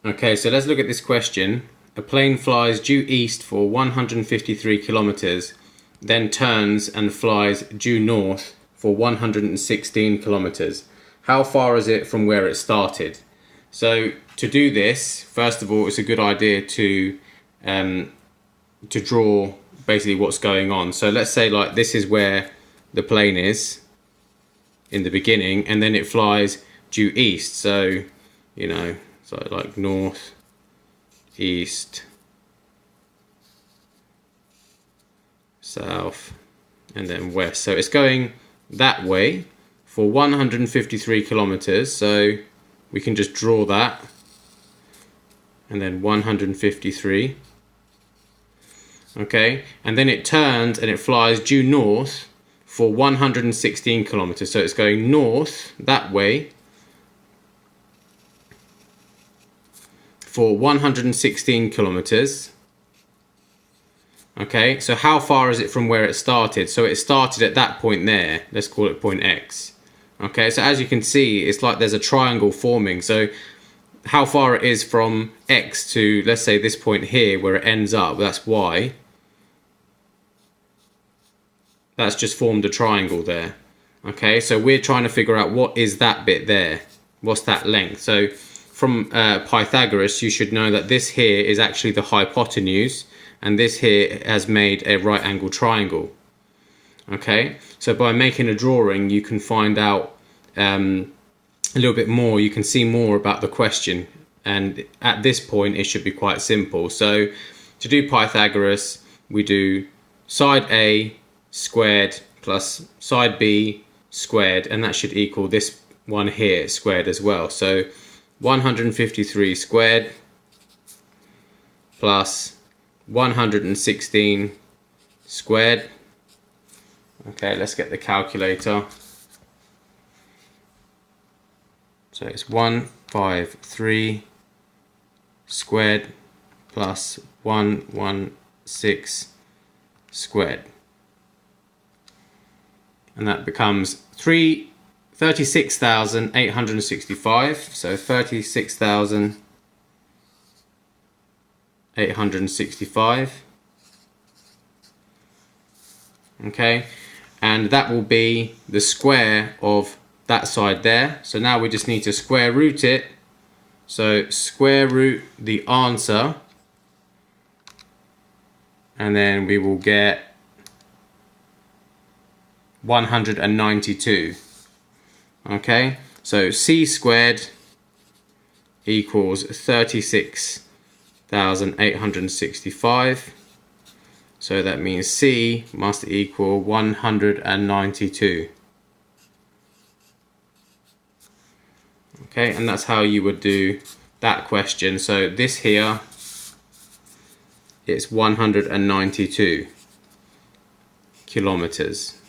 Okay, so let's look at this question. A plane flies due east for 153 kilometers, then turns and flies due north for 116 kilometers. How far is it from where it started? So to do this, first of all, it's a good idea to draw basically what's going on. So let's say like this is where the plane is in the beginning, and then it flies due east. So, you know, so like north, east, south, and then west. So it's going that way for 153 kilometers. So we can just draw that, and then 153. Okay, and then it turns and it flies due north for 116 kilometers. So it's going north that way for 116 kilometers. Okay, so how far is it from where it started? So it started at that point there. Let's call it point X. Okay, so as you can see, it's like there's a triangle forming. So how far it is from X to, let's say, this point here where it ends up, that's Y. That's just formed a triangle there. Okay, so we're trying to figure out what is that bit there. What's that length? So from Pythagoras, you should know that this here is actually the hypotenuse, and this here has made a right angle triangle. Okay, so by making a drawing, you can find out a little bit more. You can see more about the question, and at this point, it should be quite simple. So to do Pythagoras, we do side A squared plus side B squared, and that should equal this one here squared as well. So 153 squared plus 116 squared. Okay, let's get the calculator. So it's 153 squared plus 116 squared. And that becomes 36,865. So 36,865. Okay, and that will be the square of that side there. So now we just need to square root it. So square root the answer, and then we will get 192. Okay, so c squared equals 36,865. So that means c must equal 192. Okay, and that's how you would do that question. So this here, it's 192 kilometers.